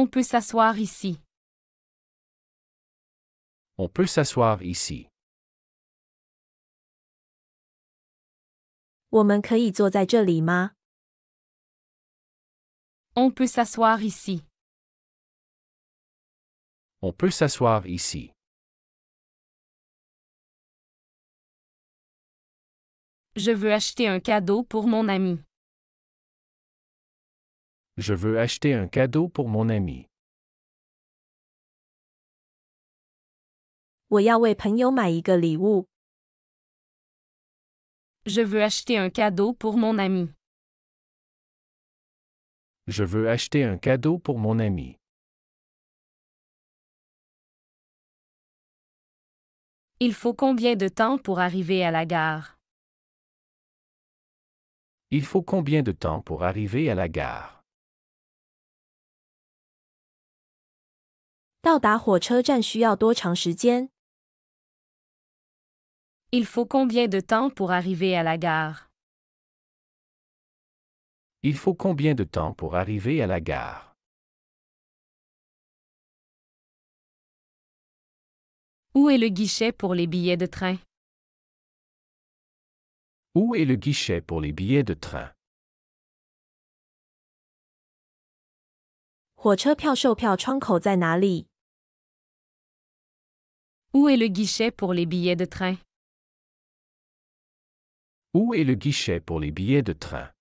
On peut s'asseoir ici. On peut s'asseoir ici. 我们可以坐在这里吗？ On peut s'asseoir ici. On peut s'asseoir ici. Je veux acheter un cadeau pour mon ami. Je veux acheter un cadeau pour mon ami. 我要为朋友买一个礼物。 Je veux acheter un cadeau pour mon ami. Je veux acheter un cadeau pour mon ami. Il faut combien de temps pour arriver à la gare? Il faut combien de temps pour arriver à la gare? 到达火车站需要多长时间？ Il faut combien de temps pour arriver à la gare? Il faut combien de temps pour arriver à la gare? Où est le guichet pour les billets de train? Où est le guichet pour les billets de train? 火车票售票窗口在哪里？ Où est le guichet pour les billets de train? Où est le guichet pour les billets de train?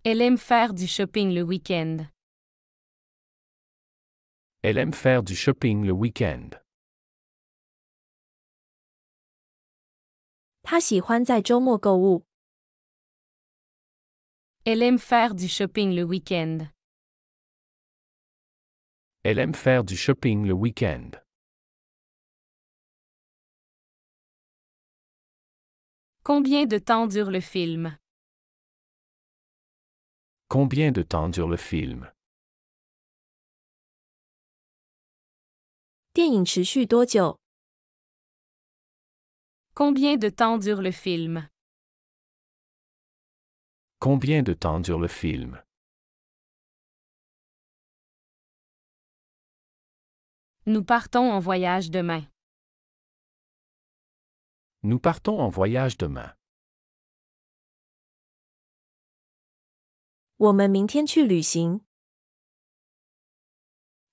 Elle aime faire du shopping le week-end. Elle aime faire du shopping le week-end. 他喜欢在周末购物。 Elle aime faire du shopping le week-end. Elle aime faire du shopping le week-end. Combien de temps dure le film? Combien de temps dure le film? 电影持续多久？ Combien de temps dure le film? Combien de temps dure le film? Nous partons en voyage demain. Nous partons en voyage demain. 我们明天去旅行。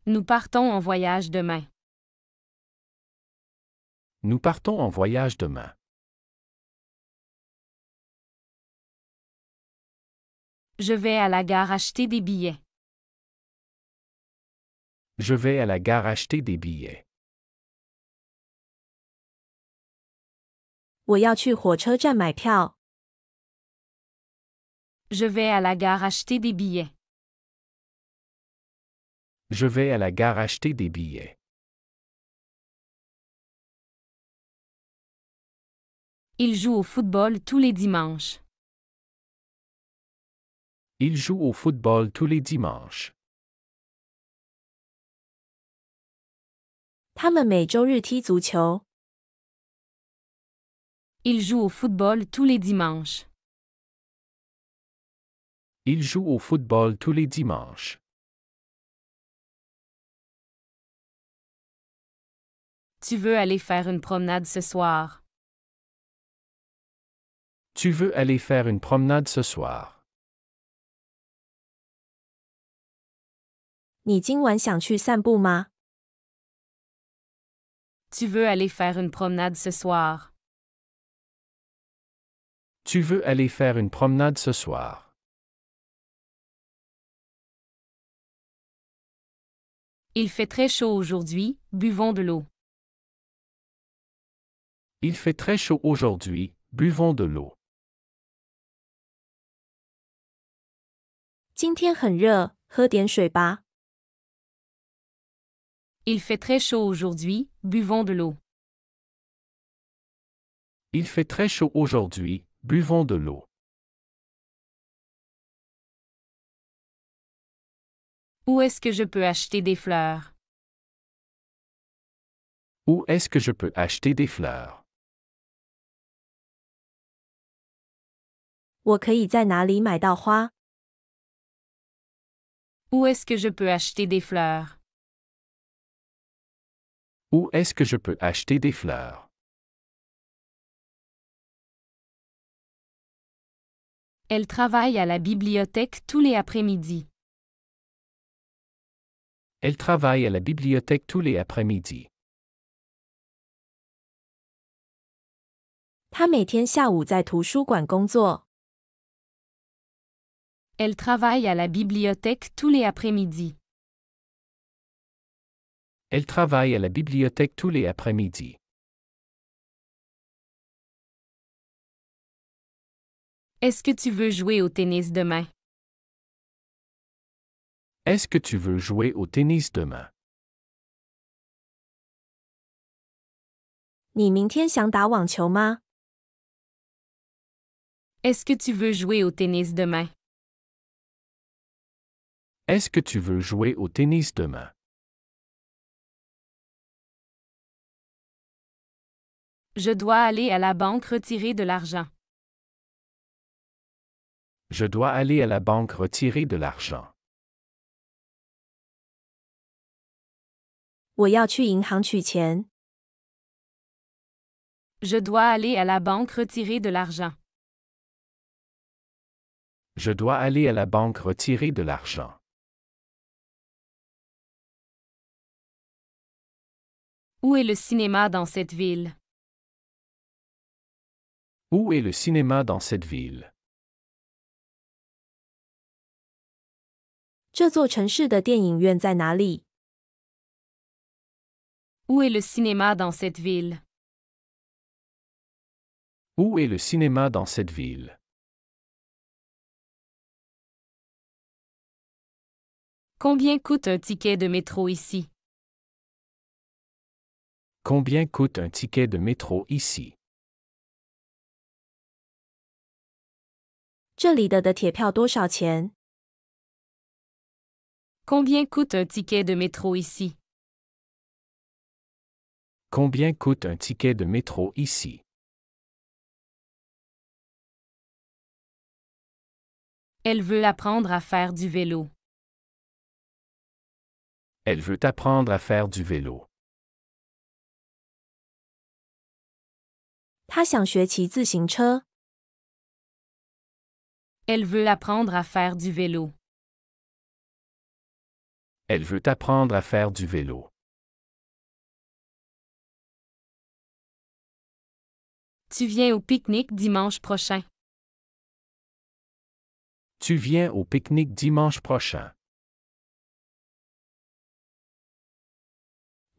Nous partons en voyage demain. Nous partons en voyage demain. Je vais à la gare acheter des billets. Je vais à la gare acheter des billets. 我要去火车站买票。 Je vais à la gare acheter des billets. Je vais à la gare acheter des billets. Il joue au football tous les dimanches. Il joue au football tous les dimanches. 他们每周日踢足球。 Il joue au football tous les dimanches. Il joue au football tous les dimanches. Tu veux aller faire une promenade ce soir? Tu veux aller faire une promenade ce soir? 你今晚想去散步吗？ Tu veux aller faire une promenade ce soir? Tu veux aller faire une promenade ce soir? Il fait très chaud aujourd'hui, buvons de l'eau. Il fait très chaud aujourd'hui, buvons de l'eau. 今天很热，喝点水吧。 Il fait très chaud aujourd'hui, buvons de l'eau. Il fait très chaud aujourd'hui, buvons de l'eau. Où est-ce que je peux acheter des fleurs? Où est-ce que je peux acheter des fleurs? 我可以在哪里买到花？ Où est-ce que je peux acheter des fleurs? Où est-ce que je peux acheter des fleurs? Elle travaille à la bibliothèque tous les après-midi. Elle travaille à la bibliothèque tous les après-midi. 他每天下午在图书馆工作。 Elle travaille à la bibliothèque tous les après-midi. Elle travaille à la bibliothèque tous les après-midi. Est-ce que tu veux jouer au tennis demain? Est-ce que tu veux jouer au tennis demain? 你明天想打网球吗？ Est-ce que tu veux jouer au tennis demain? Est-ce que tu veux jouer au tennis demain? Je dois aller à la banque retirer de l'argent. Je dois aller à la banque retirer de l'argent. 我要去银行取钱。 Je dois aller à la banque retirer de l'argent. Je dois aller à la banque retirer de l'argent. Où est le cinéma dans cette ville? Où est le cinéma dans cette ville? 这座城市的电影院在哪里？ Où est le cinéma dans cette ville? Où est le cinéma dans cette ville? Combien coûte un ticket de métro ici? Combien coûte un ticket de métro ici? 这里的铁票多少钱？ Combien coûte un ticket de métro ici? Combien coûte un ticket de métro ici? Elle veut apprendre à faire du vélo. Elle veut apprendre à faire du vélo. 他想学骑自行车。 Elle veut apprendre à faire du vélo. Elle veut apprendre à faire du vélo. Tu viens au pique-nique dimanche prochain. Tu viens au pique-nique dimanche prochain.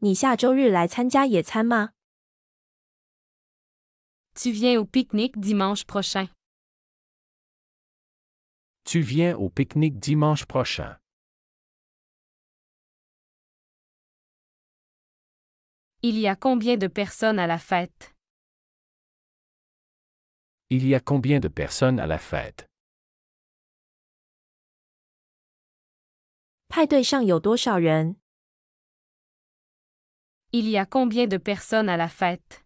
你下周日来参加野餐吗？ Tu viens au pique-nique dimanche prochain. Tu viens au pique-nique dimanche prochain. Il y a combien de personnes à la fête? Il y a combien de personnes à la fête? 派对上有多少人？ Il y a combien de personnes à la fête?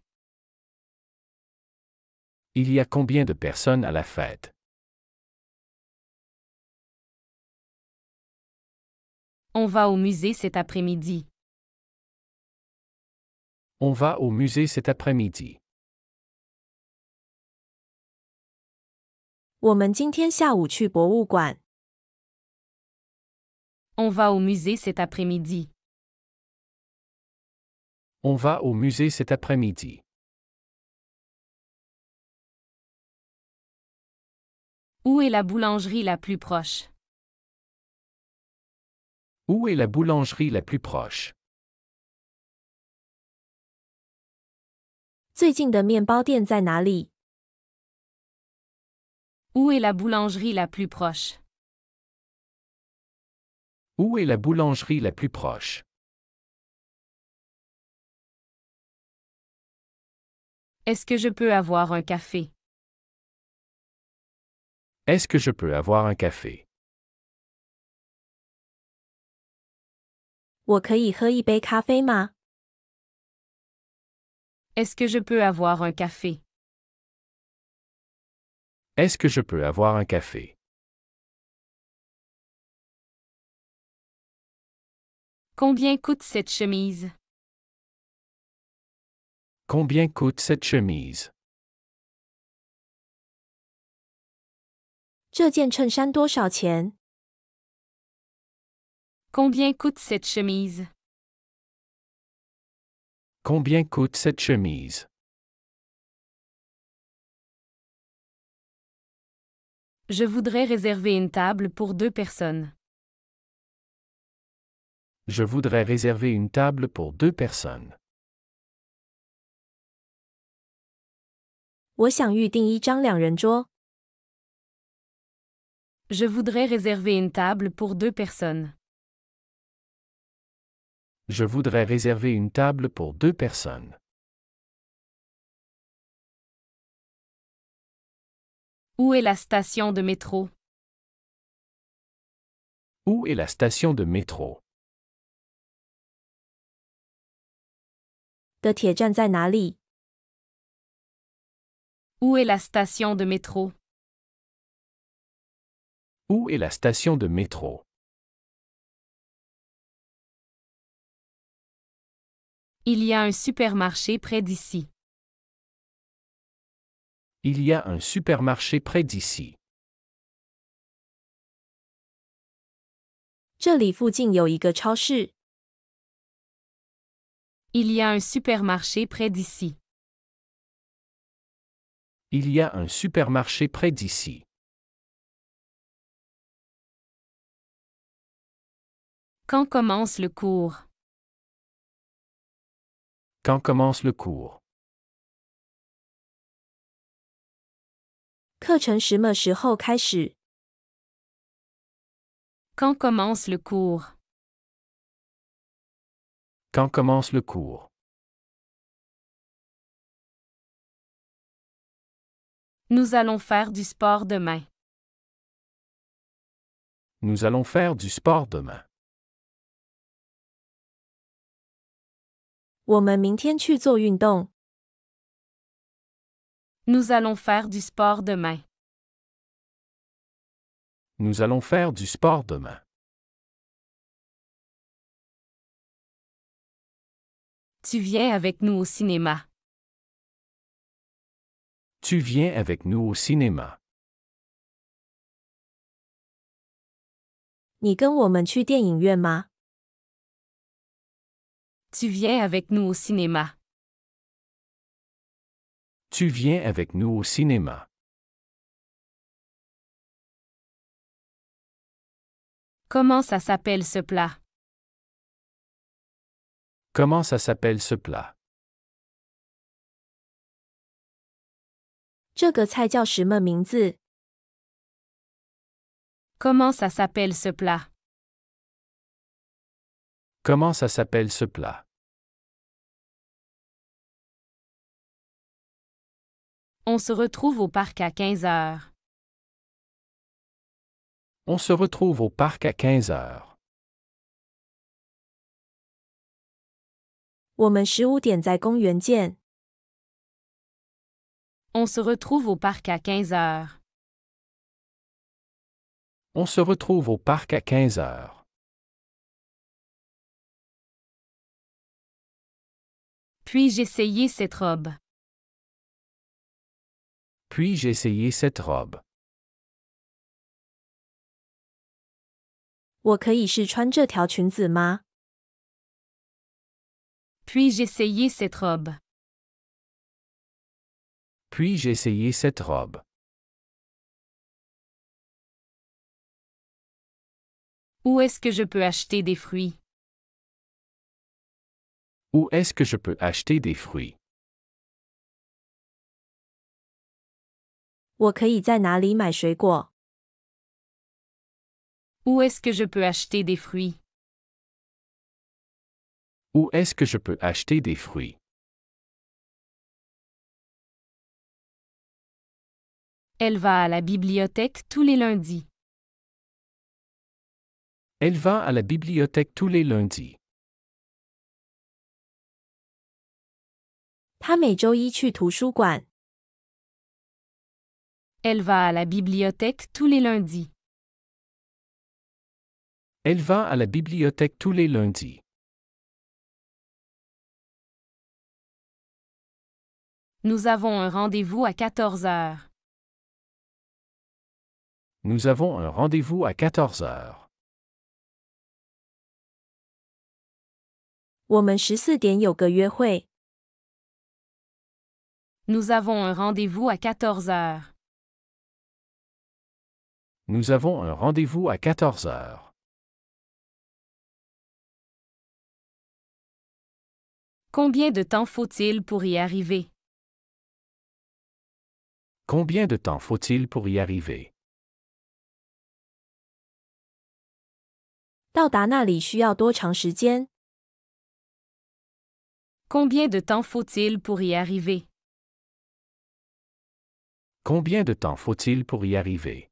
Il y a combien de personnes à la fête? On va au musée cet après-midi. On va au musée cet après-midi. 我们今天下午去博物馆。 On va au musée cet après-midi. On va au musée cet après-midi. Où est la boulangerie la plus proche? Où est la boulangerie la plus proche? 最近的面包店在哪里？ Où est la boulangerie la plus proche? Où est la boulangerie la plus proche? Est-ce que je peux avoir un café? Est-ce que je peux avoir un café? 我可以喝一杯咖啡吗？ Est-ce que je peux avoir un café? Est-ce que je peux avoir un café? Combien coûte cette chemise? Combien coûte cette chemise? 这件衬衫多少钱？ Combien coûte cette chemise? Combien coûte cette chemise? Je voudrais réserver une table pour 2 personnes. Je voudrais réserver une table pour 2 personnes. 我想预订一张两人桌。 Je voudrais réserver une table pour 2 personnes. Je voudrais réserver une table pour 2 personnes. Où est la station de métro? Où est la station de métro? 的铁站在哪里？ Où est la station de métro? Où est la station de métro? Il y a un supermarché près d'ici. Il y a un supermarché près d'ici. 这里附近有一个超市。 Il y a un supermarché près d'ici. Il y a un supermarché près d'ici. Quand commence le cours? Quand commence le cours? 课程什么时候开始？ Quand commence le cours? Quand commence le cours? Nous allons faire du sport demain. Nous allons faire du sport demain. 我们明天去做运动。 Nous allons faire du sport demain. Nous allons faire du sport demain. Tu viens avec nous au cinéma. Tu viens avec nous au cinéma. 你跟我们去电影院吗？ Tu viens avec nous au cinéma. Tu viens avec nous au cinéma. Comment ça s'appelle ce plat? Comment ça s'appelle ce plat? 这个菜叫什么名字？ Comment ça s'appelle ce plat? Comment ça s'appelle ce plat? On se retrouve au parc à 15 heures. On se retrouve au parc à 15 heures. 我们15点在公园见。 On se retrouve au parc à 15 heures. On se retrouve au parc à 15 heures. Puis-je essayer cette robe? Puis-je essayer cette robe? 我可以试穿这条裙子吗？ Puis-je essayer cette robe? Puis-je essayer cette robe? Où est-ce que je peux acheter des fruits? Où est-ce que je peux acheter des fruits? 我可以在哪里买水果？ Où est-ce que je peux acheter des fruits? Où est-ce que je peux acheter des fruits? Elle va à la bibliothèque tous les lundis. Elle va à la bibliothèque tous les lundis. 他每周一去图书馆。Elle va à la bibliothèque tous les lundis. Elle va à la bibliothèque tous les lundis. Nous avons un rendez-vous à 14 heures. Nous avons un rendez-vous à 14 heures. 我们14点有个约会。Nous avons un rendez-vous à 14 heures. Nous avons un rendez-vous à 14 heures. Combien de temps faut-il pour y arriver? Combien de temps faut-il pour y arriver? 到达那里需要多长时间？ Combien de temps faut-il pour y arriver? Combien de temps faut-il pour y arriver?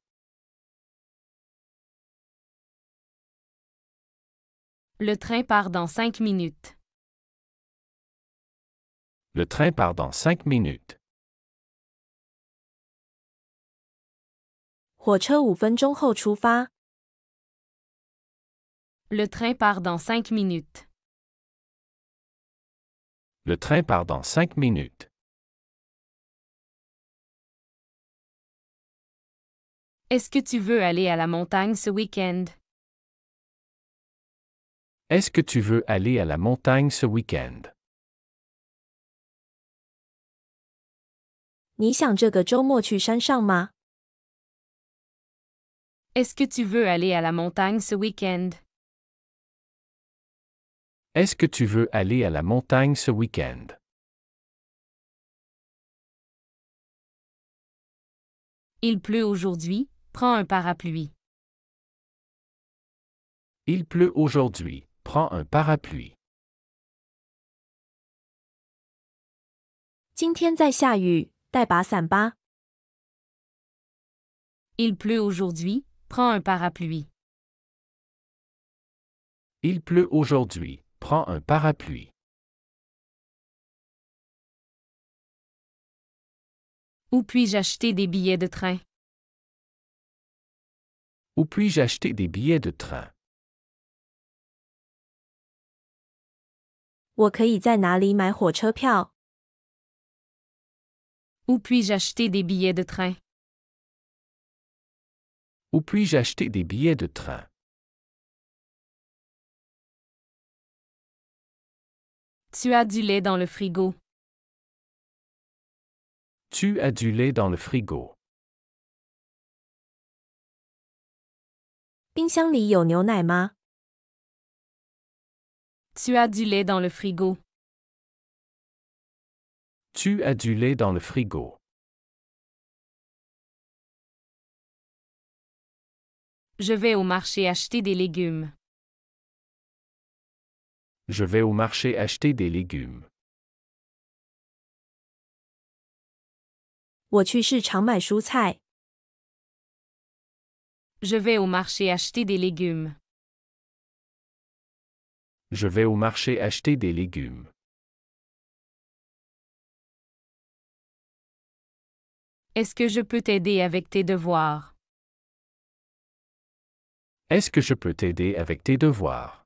Le train part dans 5 minutes. Le train part dans 5 minutes. 火车5分钟后出发。 Le train part dans 5 minutes. Le train part dans 5 minutes. Est-ce que tu veux aller à la montagne ce week-end? Est-ce que tu veux aller à la montagne ce week-end? 你想这个周末去山上吗？ Est-ce que tu veux aller à la montagne ce week-end? Est-ce que tu veux aller à la montagne ce week-end? Il pleut aujourd'hui, prends un parapluie. Il pleut aujourd'hui, prends un parapluie. 今天在下雨，带把伞吧。 Il pleut aujourd'hui, prends un parapluie. Il pleut aujourd'hui, prends un parapluie. Où puis-je acheter des billets de train? Où puis-je acheter des billets de train? 我可以在哪里买火车票？ Où puis-je acheter des billets de train? Où puis-je acheter des billets de train? Tu as du lait dans le frigo. Tu as du lait dans le frigo. 冰箱里有牛奶吗？ Tu as du lait dans le frigo. Tu as du lait dans le frigo. Je vais au marché acheter des légumes. Je vais au marché acheter des légumes. 我去市场买蔬菜。 Je vais au marché acheter des légumes. Je vais au marché acheter des légumes. Est-ce que je peux t'aider avec tes devoirs? Est-ce que je peux t'aider avec tes devoirs?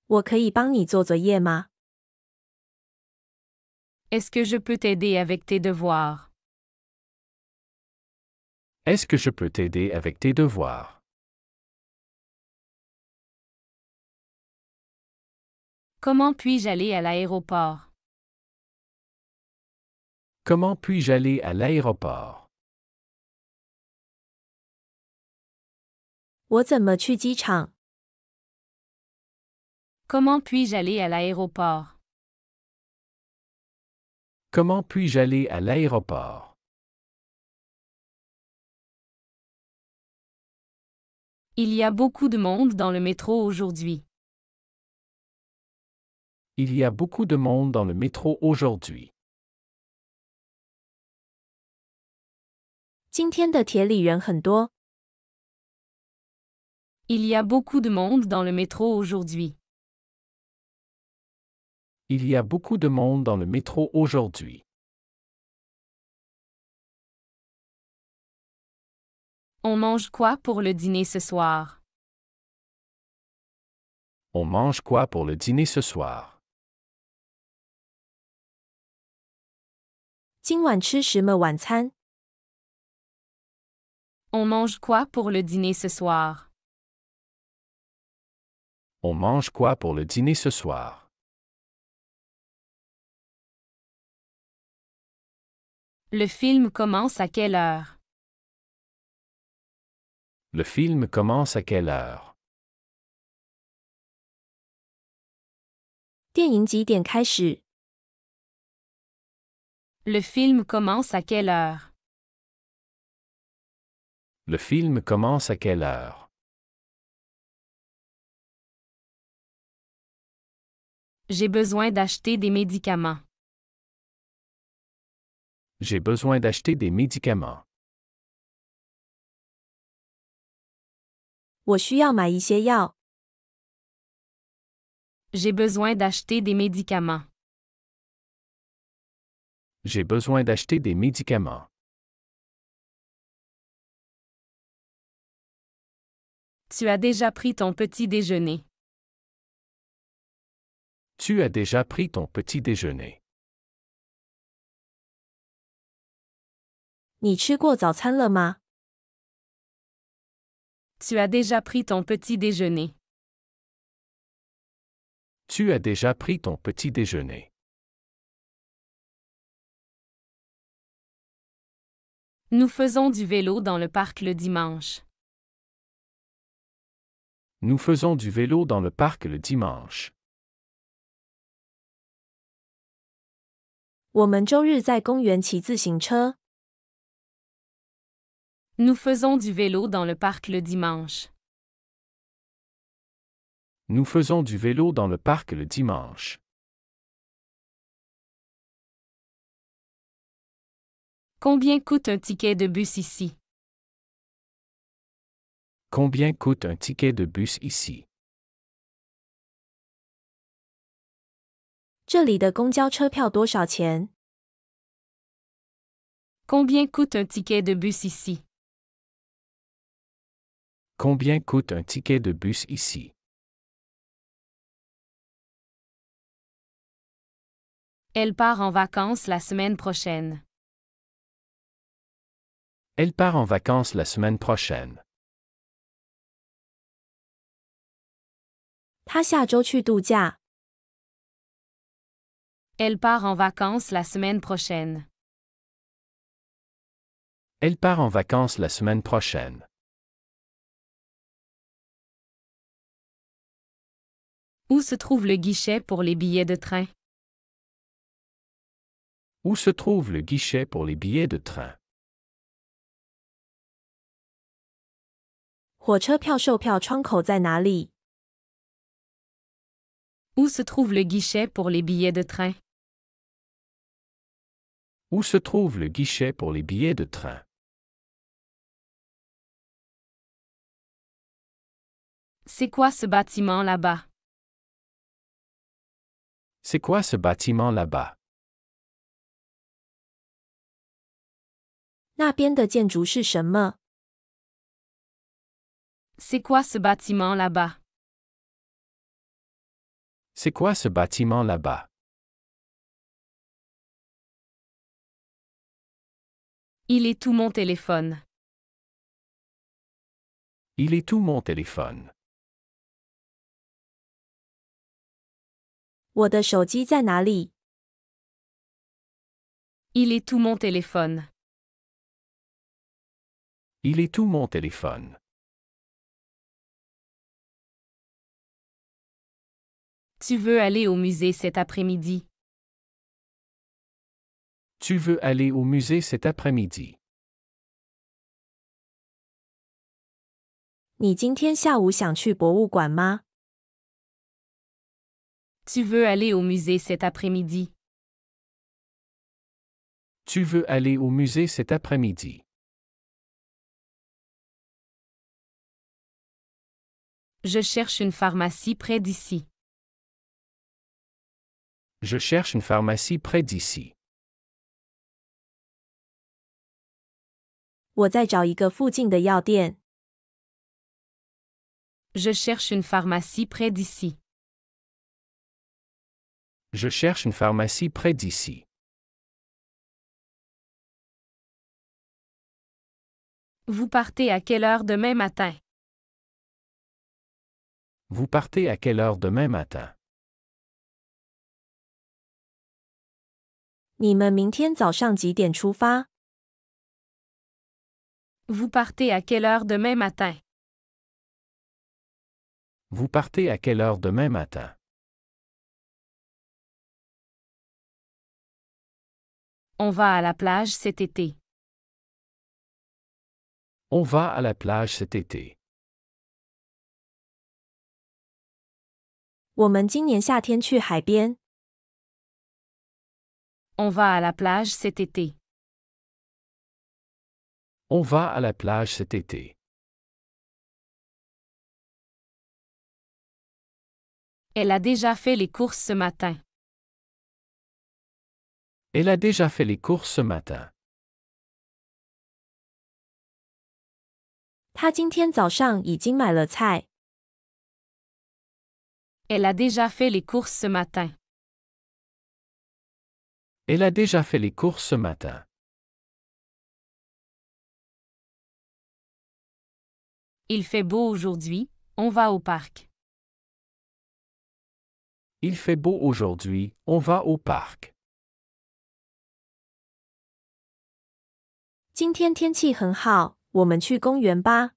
我可以帮你做作业吗？ Est-ce que je peux t'aider avec tes devoirs? Est-ce que je peux t'aider avec tes devoirs? Comment puis-je aller à l'aéroport? Comment puis-je aller à l'aéroport? 我怎么去机场？ Comment puis-je aller à l'aéroport? Comment puis-je aller à l'aéroport? Il y a beaucoup de monde dans le métro aujourd'hui. Il y a beaucoup de monde dans le métro aujourd'hui. 今天的铁里人很多。 Il y a beaucoup de monde dans le métro aujourd'hui. Il y a beaucoup de monde dans le métro aujourd'hui. On mange quoi pour le dîner ce soir? On mange quoi pour le dîner ce soir? 今晚吃什么晚餐？ On mange quoi pour le dîner ce soir? On mange quoi pour le dîner ce soir? Le film commence à quelle heure? Le film commence à quelle heure? 电影几点开始？ Le film commence à quelle heure? Le film commence à quelle heure? J'ai besoin d'acheter des médicaments. J'ai besoin d'acheter des médicaments. 我需要买一些药。 J'ai besoin d'acheter des médicaments. J'ai besoin d'acheter des médicaments. Tu as déjà pris ton petit déjeuner. Tu as déjà pris ton petit déjeuner. 你吃过早餐了吗？ Tu as déjà pris ton petit déjeuner. Tu as déjà pris ton petit déjeuner. Nous faisons du vélo dans le parc le dimanche. Nous faisons du vélo dans le parc le dimanche. 我们周日在公园骑自行车。 Nous faisons du vélo dans le parc le dimanche. Nous faisons du vélo dans le parc le dimanche. Combien coûte un ticket de bus ici? Combien coûte un ticket de bus ici? 这里的公交车票多少钱？ Combien coûte un ticket de bus ici? Combien coûte un ticket de bus ici? Elle part en vacances la semaine prochaine. Elle part en vacances la semaine prochaine. 他下周去度假。 Elle part en vacances la semaine prochaine. Elle part en vacances la semaine prochaine. Où se trouve le guichet pour les billets de train? Où se trouve le guichet pour les billets de train? 火车票售票窗口在哪里？ Où se trouve le guichet pour les billets de train? Où se trouve le guichet pour les billets de train? C'est quoi ce bâtiment là-bas? C'est quoi ce bâtiment là-bas? 那边的建筑是什么？ C'est quoi ce bâtiment là-bas? C'est quoi ce bâtiment là-bas? Il est où mon téléphone? Il est où mon téléphone? 我的手机在哪里？ Il est où mon téléphone? Il est où mon téléphone? Tu veux aller au musée cet après-midi? Tu veux aller au musée cet après-midi? 你今天下午想去博物馆吗？ Tu veux aller au musée cet après-midi? Tu veux aller au musée cet après-midi? Je cherche une pharmacie près d'ici. Je cherche une pharmacie près d'ici. 我在找一个附近的药店。Je cherche une pharmacie près d'ici. Je cherche une pharmacie près d'ici. Vous partez à quelle heure demain matin? Vous partez à quelle heure demain matin? 你们明天早上几点出发？ Vous partez à quelle heure demain matin? Vous partez à quelle heure demain matin? On va à la plage cet été. On va à la plage cet été. 我们今年夏天去海边。On va à la plage cet été. On va à la plage cet été. Elle a déjà fait les courses ce matin. Elle a déjà fait les courses ce matin. 她今天早上已经买了菜。Elle a déjà fait les courses ce matin. Elle a déjà fait les courses ce matin. Il fait beau aujourd'hui, on va au parc. Il fait beau aujourd'hui, on va au parc. 今天天气很好，我们去公园吧。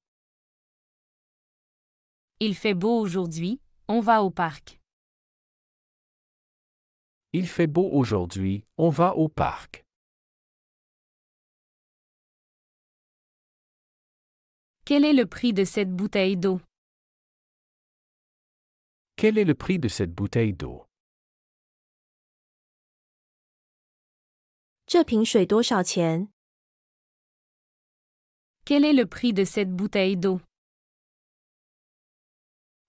Il fait beau aujourd'hui, on va au parc. Il fait beau aujourd'hui, on va au parc. Quel est le prix de cette bouteille d'eau? Quel est le prix de cette bouteille d'eau? 这瓶水多少钱？ Quel est le prix de cette bouteille d'eau?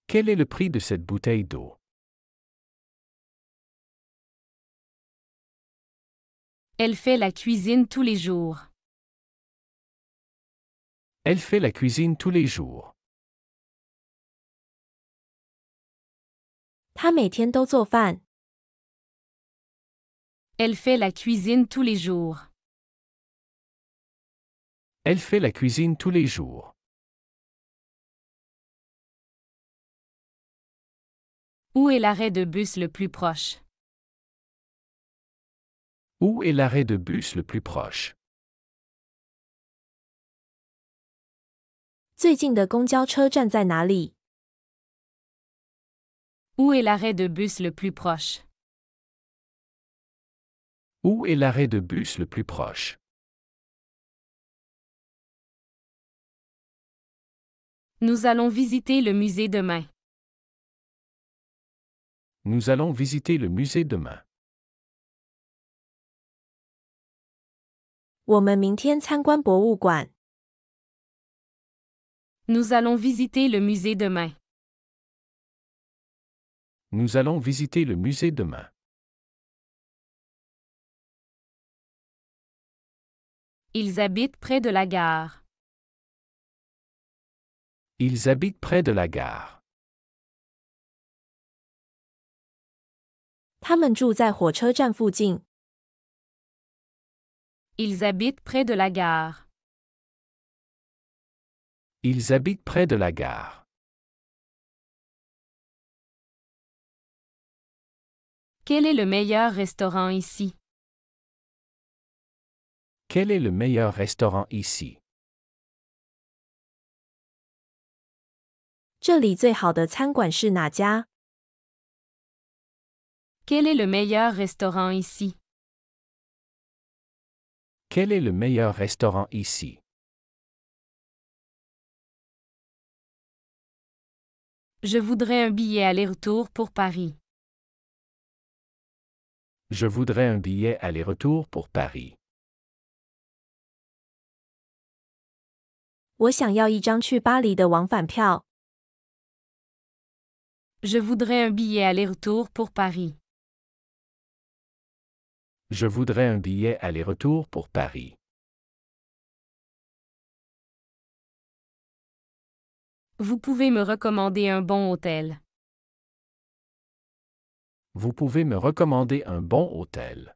Quel est le prix de cette bouteille d'eau? Elle fait la cuisine tous les jours. Elle fait la cuisine tous les jours. 她每天都做饭。 Elle fait la cuisine tous les jours. Elle fait la cuisine tous les jours. Où est l'arrêt de bus le plus proche? Où est l'arrêt de bus le plus proche? 最近的公交车站在哪里？ Où est l'arrêt de bus le plus proche? Où est l'arrêt de bus le plus proche? Nous allons visiter le musée demain. Nous allons visiter le musée demain. 我们明天参观博物馆。 Nous allons visiter le musée demain. Nous allons visiter le musée demain. Ils habitent près de la gare. Ils habitent près de la gare. 他们住在火车站附近。 Ils habitent près de la gare. Ils habitent près de la gare. Quel est le meilleur restaurant ici? Quel est le meilleur restaurant ici? 这里最好的餐馆是哪家？ Quel est le meilleur restaurant ici? Quel est le meilleur restaurant ici? Je voudrais un billet aller-retour pour Paris. Je voudrais un billet aller-retour pour Paris. 我想要一张去巴黎的往返票。 Je voudrais un billet aller-retour pour Paris. Je voudrais un billet aller-retour pour Paris. Vous pouvez me recommander un bon hôtel. Vous pouvez me recommander un bon hôtel.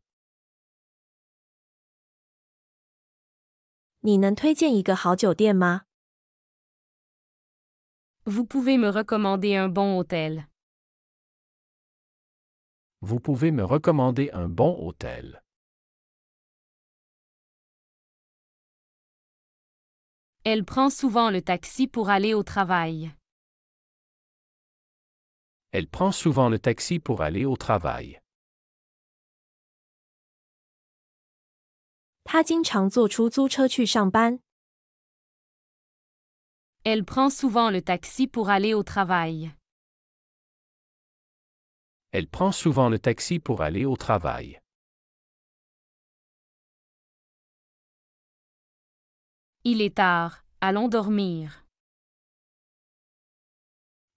你能推荐一个好酒店吗？ Vous pouvez me recommander un bon hôtel. Vous pouvez me recommander un bon hôtel. Elle prend souvent le taxi pour aller au travail. Elle prend souvent le taxi pour aller au travail. 他经常坐出租车去上班。 Elle prend souvent le taxi pour aller au travail. Elle prend souvent le taxi pour aller au travail. Il est tard, allons dormir.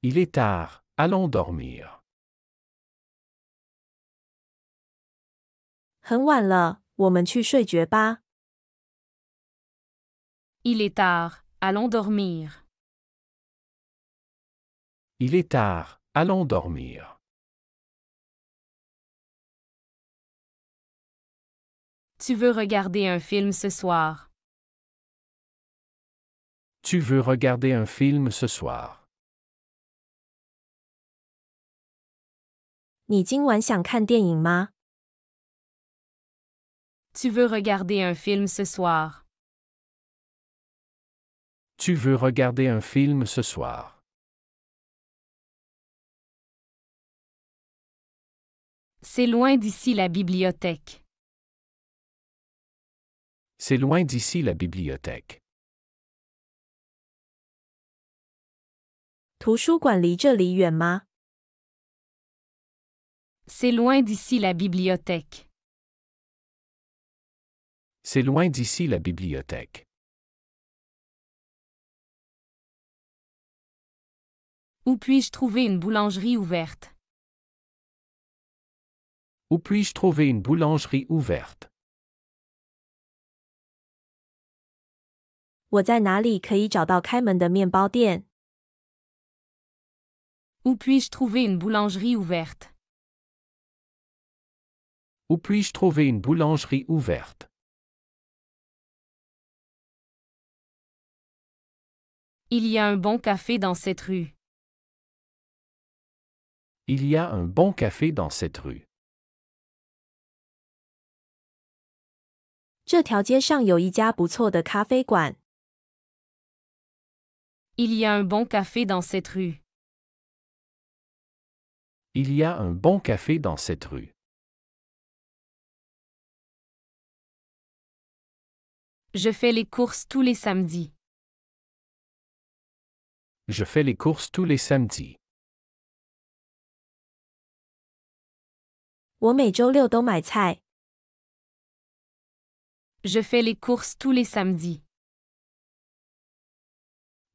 Il est tard, allons dormir. 很晚了，我们去睡觉吧。 Il est tard, allons dormir. Il est tard, allons dormir. Tu veux regarder un film ce soir? Tu veux regarder un film ce soir? 你今晚想看电影吗？ Tu veux regarder un film ce soir? Tu veux regarder un film ce soir? C'est loin d'ici la bibliothèque. C'est loin d'ici la bibliothèque. 图书馆离这里远吗？ C'est loin d'ici la bibliothèque. C'est loin d'ici la bibliothèque. Où puis-je trouver une boulangerie ouverte? Où puis-je trouver une boulangerie ouverte? 我在哪里可以找到开门的面包店？ Où puis-je trouver une boulangerie ouverte? Où puis-je trouver une boulangerie ouverte? Il y a un bon café dans cette rue. Il y a un bon café dans cette rue. 这条街上有一家不错的咖啡馆。 Il y a un bon café dans cette rue. Il y a un bon café dans cette rue. Je fais les courses tous les samedis. Je fais les courses tous les samedis. 我每周六都买菜。 Je fais les courses tous les samedis.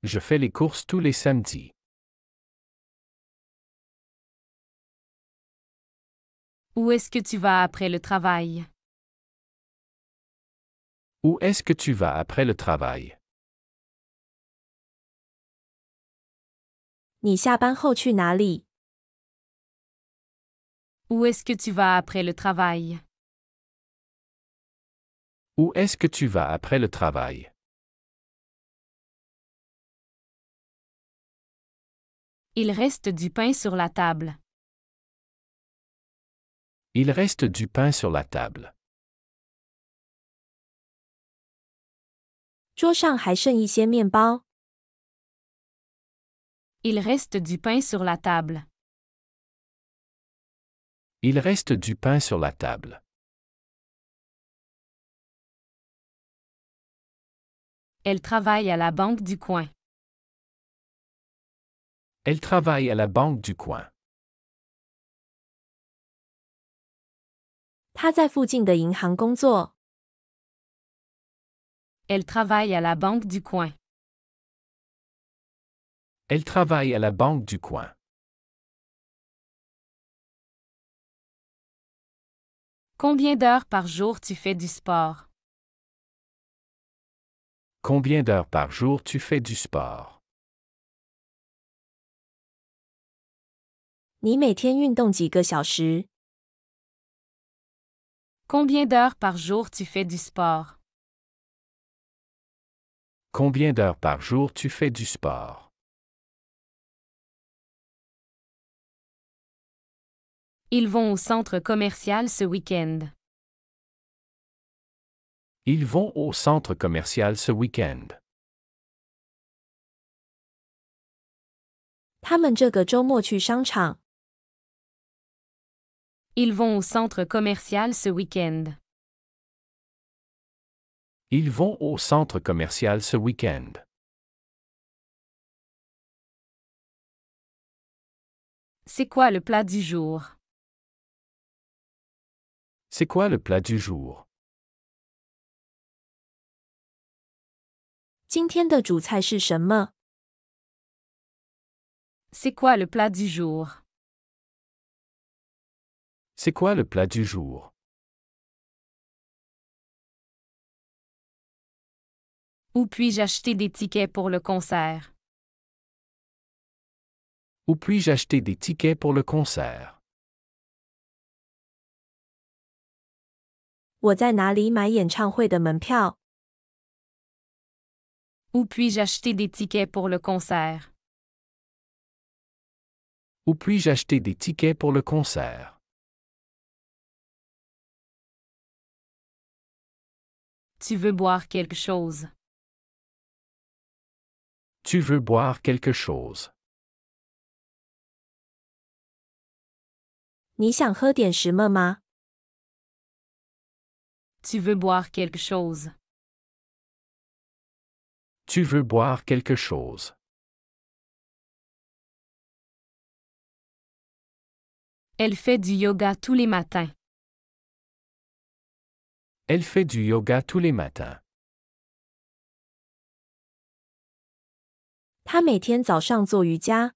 Je fais les courses tous les samedis. Où est-ce que tu vas après le travail? Où est-ce que tu vas après le travail? 你下班后去哪里？ Où est-ce que tu vas après le travail? Où est-ce que tu vas après le travail? Il reste du pain sur la table. Il reste du pain sur la table. 桌上还剩一些面包。 Il reste du pain sur la table. Il reste du pain sur la table. Elle travaille à la banque du coin. Elle travaille à la banque du coin. 他在附近的银行工作。 Elle travaille à la banque du coin. Elle travaille à la banque du coin. Combien d'heures par jour tu fais du sport? Combien d'heures par jour tu fais du sport? 你每天运动几个小时？ Combien d'heures par jour tu fais du sport? Combien d'heures par jour tu fais du sport? Ils vont au centre commercial ce week-end. Ils vont au centre commercial ce week-end. 他们这个周末去商场。 Ils vont au centre commercial ce week-end. Ils vont au centre commercial ce week-end. C'est quoi le plat du jour? C'est quoi le plat du jour? 今天的主菜是什么？ C'est quoi le plat du jour? C'est quoi le plat du jour? Où puis-je acheter des tickets pour le concert? Où puis-je acheter des tickets pour le concert? 我在哪里买演唱会的门票？ Où puis-je acheter des tickets pour le concert? Où puis-je acheter des tickets pour le concert? Tu veux boire quelque chose? Tu veux boire quelque chose? 你想喝点什么吗？ Tu veux boire quelque chose? Tu veux boire quelque chose? Elle fait du yoga tous les matins. Elle fait du yoga tous les matins. 他每天早上做瑜伽。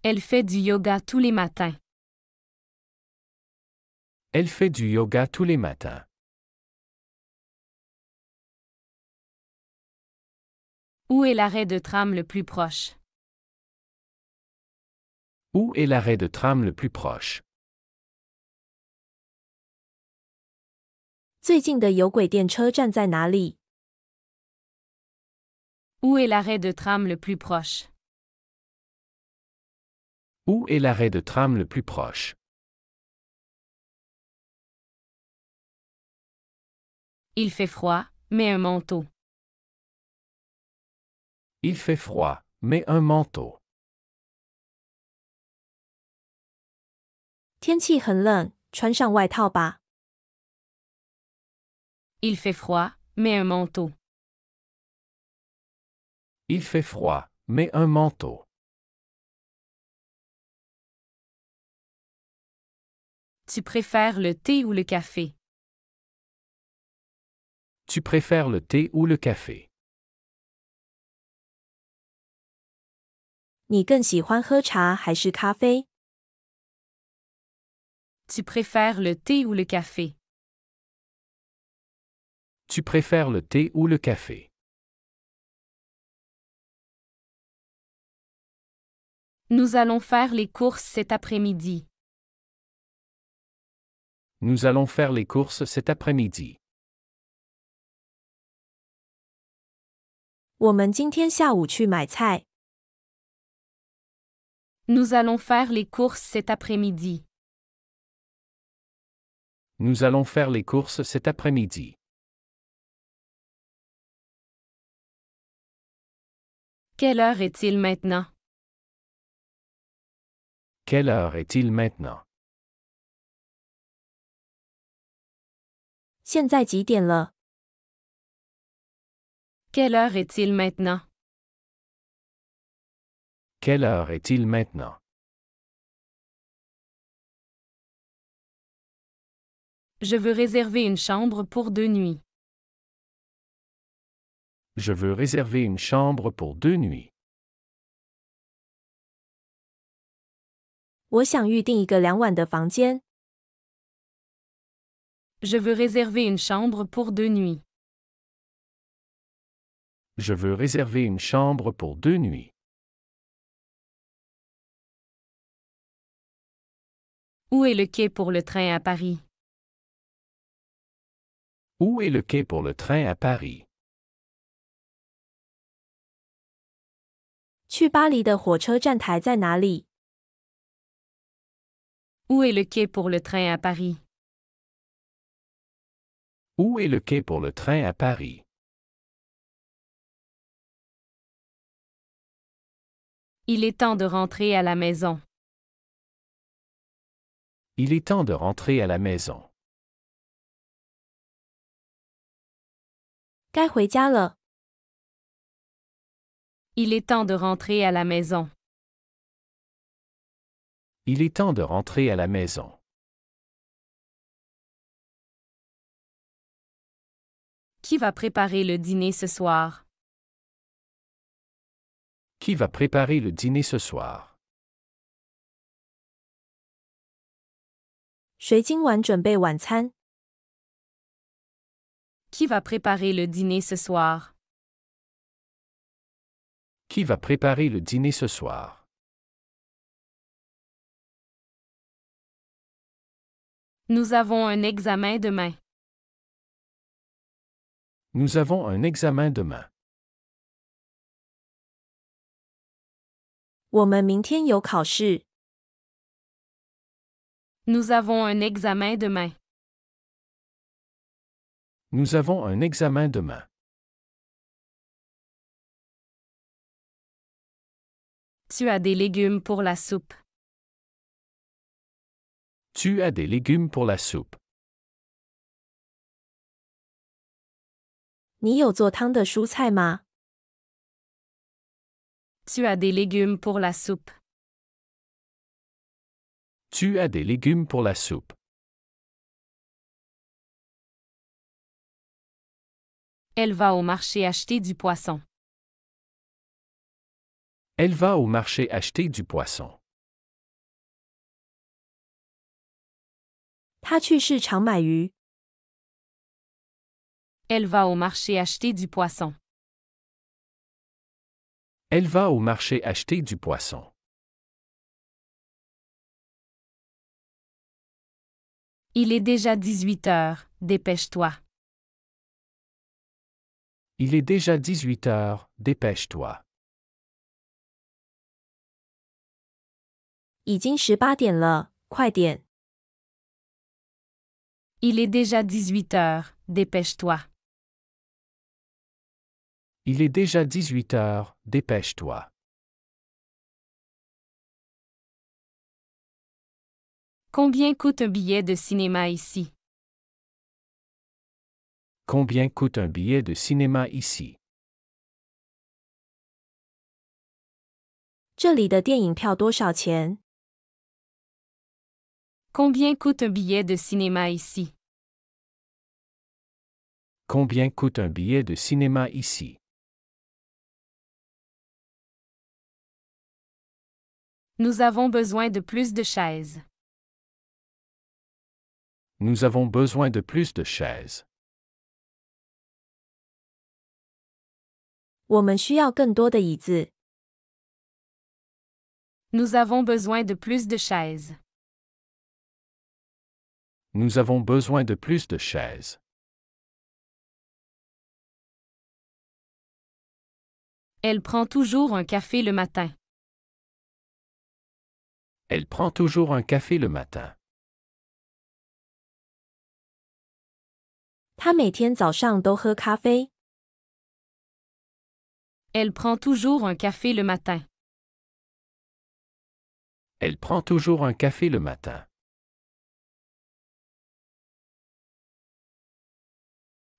Elle fait du yoga tous les matins. Elle fait du yoga tous les matins. Où est l'arrêt de tram le plus proche? Où est l'arrêt de tram le plus proche? 最近的有轨电车站在哪里？ Où est l'arrêt de tram le plus proche? Où est l'arrêt de tram le plus proche? Il fait froid, mets un manteau. Il fait froid, mets un manteau. 天气很冷，穿上外套吧。 Il fait froid, mets un manteau. Il fait froid, mets un manteau. Tu préfères le thé ou le café? Tu préfères le thé ou le café? 你更喜欢喝茶还是咖啡？ Tu préfères le thé ou le café? Tu préfères le thé ou le café? Nous allons faire les courses cet après-midi. Nous allons faire les courses cet après-midi. 我们今天下午去买菜。 Nous allons faire les courses cet après-midi. Nous allons faire les courses cet après-midi. Quelle heure est-il maintenant? Quelle heure est-il maintenant? 现在几点了？ Quelle heure est-il maintenant? Quelle heure est-il maintenant? Je veux réserver une chambre pour 2 nuits. Je veux réserver une chambre pour 2 nuits. 我想预订一个2晚的房间。 Je veux réserver une chambre pour 2 nuits. Je veux réserver une chambre pour 2 nuits. Où est le quai pour le train à Paris? Où est le quai pour le train à Paris? 去巴黎的火车站台在哪里？ Où est le quai pour le train à Paris? Où est le quai pour le train à Paris? Il est temps de rentrer à la maison. Il est temps de rentrer à la maison. 该回家了。 Il est temps de rentrer à la maison. Il est temps de rentrer à la maison. Qui va préparer le dîner ce soir? Qui va préparer le dîner ce soir? 谁今晚准备晚餐？ Qui va préparer le dîner ce soir? Qui va préparer le dîner ce soir? Nous avons un examen demain. Nous avons un examen demain. 我们明天有考试。 Nous avons un examen demain. Nous avons un examen demain. Tu as des légumes pour la soupe. Tu as des légumes pour la soupe. 你有做汤的蔬菜吗？ Tu as des légumes pour la soupe. Tu as des légumes pour la soupe. Elle va au marché acheter du poisson. Elle va au marché acheter du poisson. 他去市场买鱼。 Elle va au marché acheter du poisson. Elle va au marché acheter du poisson. Il est déjà 18 heures, dépêche-toi. Il est déjà 18 heures, dépêche-toi. 已经18点了，快点！ Il est déjà 18 heures, dépêche-toi. Il est déjà 18 heures, dépêche-toi. Combien coûte un billet de cinéma ici? Combien coûte un billet de cinéma ici? 这里的电影票多少钱？ Combien coûte un billet de cinéma ici? Combien coûte un billet de cinéma ici? Nous avons besoin de plus de chaises. Nous avons besoin de plus de chaises. 我们需要更多的椅子。 Nous avons besoin de plus de chaises. Nous avons besoin de plus de chaises. Elle prend toujours un café le matin. Elle prend toujours un café le matin. 他每天早上都喝咖啡。 Elle prend toujours un café le matin. Elle prend toujours un café le matin.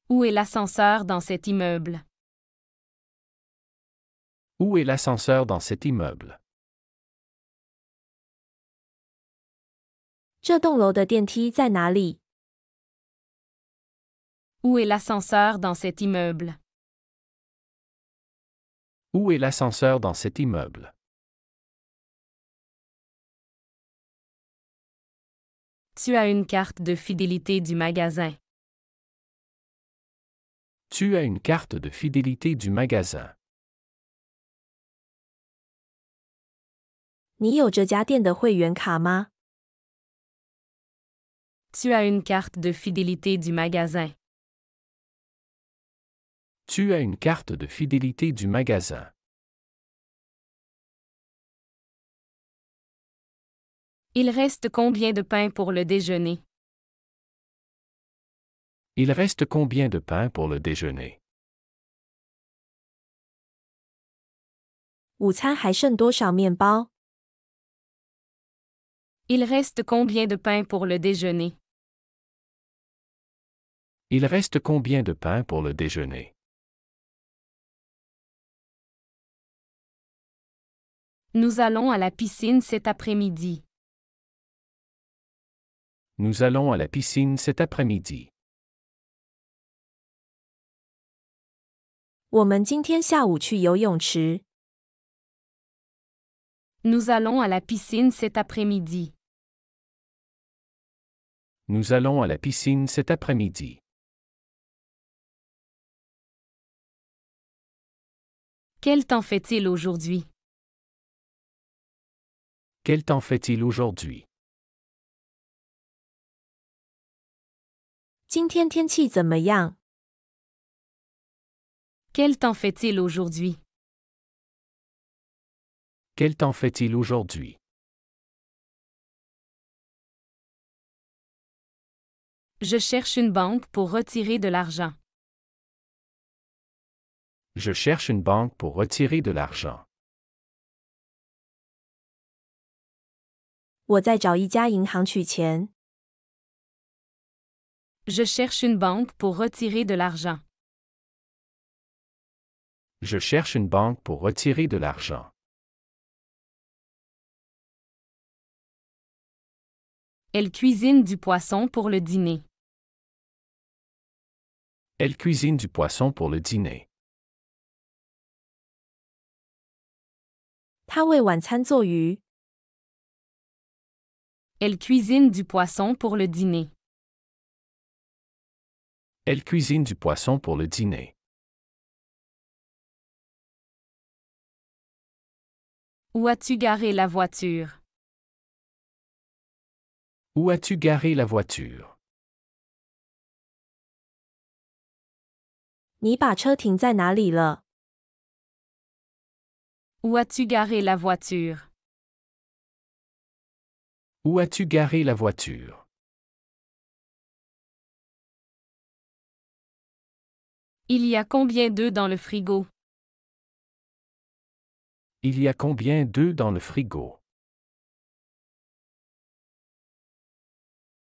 Où est l'ascenseur dans cet immeuble? Où est l'ascenseur dans cet immeuble? 这栋楼的电梯在哪里？ Où est l'ascenseur dans cet immeuble? Où est l'ascenseur dans cet immeuble? Tu as une carte de fidélité du magasin. Tu as une carte de fidélité du magasin. 你有这家店的会员卡吗？ Tu as une carte de fidélité du magasin. Tu as une carte de fidélité du magasin. Il reste combien de pain pour le déjeuner? Il reste combien de pain pour le déjeuner? 午餐还剩多少面包？ Il reste combien de pain pour le déjeuner? Il reste combien de pain pour le déjeuner? Nous allons à la piscine cet après-midi. Nous allons à la piscine cet après-midi. 我们今天下午去游泳池。 Nous allons à la piscine cet après-midi. Nous allons à la piscine cet après-midi. Quel temps fait-il aujourd'hui? Quel temps fait-il aujourd'hui? 今天天气怎么样？ Quel temps fait-il aujourd'hui? Quel temps fait-il aujourd'hui? Je cherche une banque pour retirer de l'argent. Je cherche une banque pour retirer de l'argent. 我在找一家银行取钱。 Je cherche une banque pour retirer de l'argent. Je cherche une banque pour retirer de l'argent. Elle cuisine du poisson pour le dîner. Elle cuisine du poisson pour le dîner. 他为晚餐做鱼。 Elle cuisine du poisson pour le dîner. Elle cuisine du poisson pour le dîner. Où as-tu garé la voiture? Où as-tu garé la voiture? 你把车停在哪里了？ Où as-tu garé la voiture? Où as-tu garé la voiture? Il y a combien d'œufs dans le frigo? Il y a combien d'œufs dans le frigo?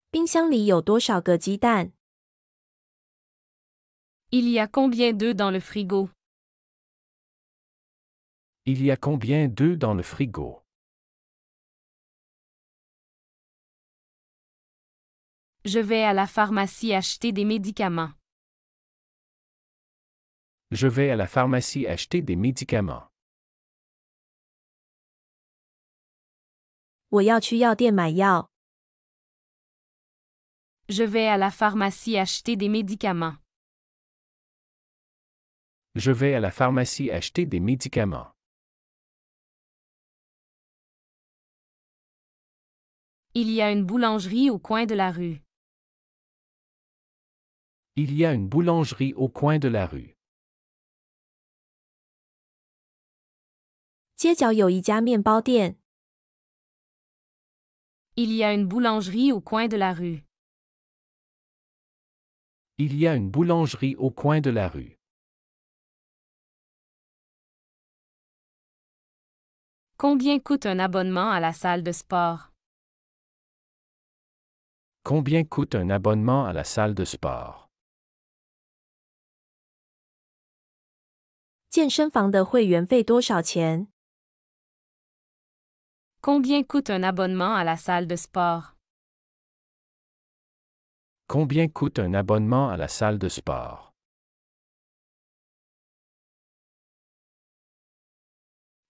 冰箱里有多少个鸡蛋？ Il y a combien d'œufs dans le frigo? Il y a combien d'œufs dans le frigo? Je vais à la pharmacie acheter des médicaments. Je vais à la pharmacie acheter des médicaments. 我要去药店买药。 Je vais à la pharmacie acheter des médicaments. Je vais à la pharmacie acheter des médicaments. Il y a une boulangerie au coin de la rue. Il y a une boulangerie au coin de la rue. 街角有一家面包店。 Il y a une boulangerie au coin de la rue. Il y a une boulangerie au coin de la rue. Combien coûte un abonnement à la salle de sport? Combien coûte un abonnement à la salle de sport? 健身房的会员费多少钱？ Combien coûte un abonnement à la salle de sport? Combien coûte un abonnement à la salle de sport?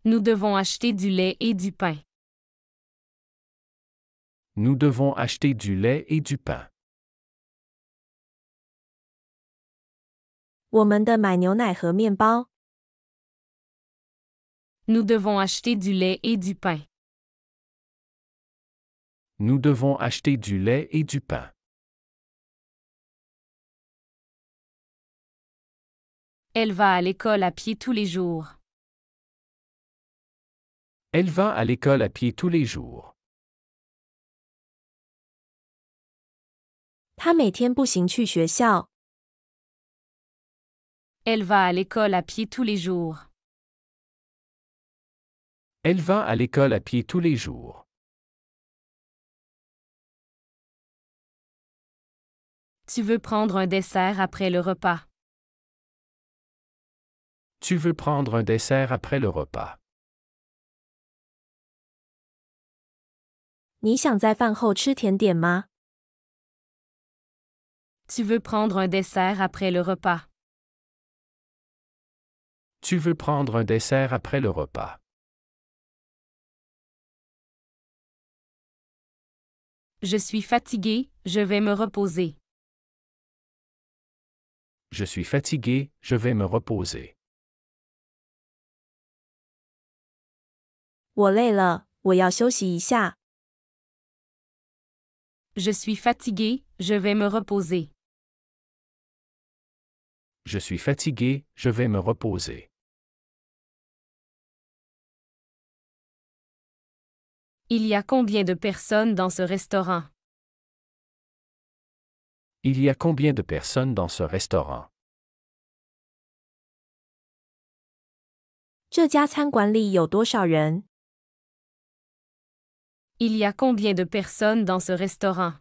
Nous devons acheter du lait et du pain. Nous devons acheter du lait et du pain. 我们的买牛奶和面包。 Nous devons acheter du lait et du pain. Nous devons acheter du lait et du pain. Elle va à l'école à pied tous les jours. Elle va à l'école à pied tous les jours. 他每天步行去学校。 Elle va à l'école à pied tous les jours. Elle va à l'école à pied tous les jours. Tu veux prendre un dessert après le repas. Tu veux prendre un dessert après le repas. 你想在饭后吃甜点吗？ Tu veux prendre un dessert après le repas. Tu veux prendre un dessert après le repas. Je suis fatigué, je vais me reposer. Je suis fatigué, je vais me reposer. 我累了，我要休息一下。 Je suis fatigué, je vais me reposer. Je suis fatigué, je vais me reposer. Il y a combien de personnes dans ce restaurant? Il y a combien de personnes dans ce restaurant? 这家餐馆里有多少人？ Il y a combien de personnes dans ce restaurant?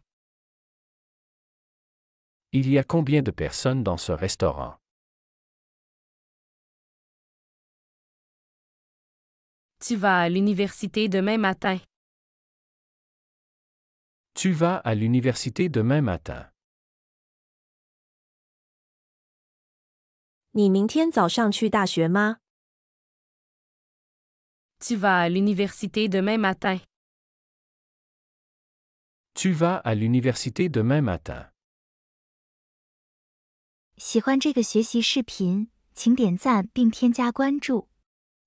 Il y a combien de personnes dans ce restaurant? Tu vas à l'université demain matin. Tu vas à l'université demain matin. 你明天早上去大学吗？ Tu vas à l'université demain matin. Tu vas à l'université demain matin. 喜欢这个学习视频，请点赞并添加关注。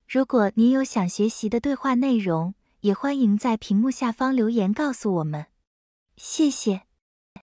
如果您有想学习的对话内容，也欢迎在屏幕下方留言告诉我们。谢谢。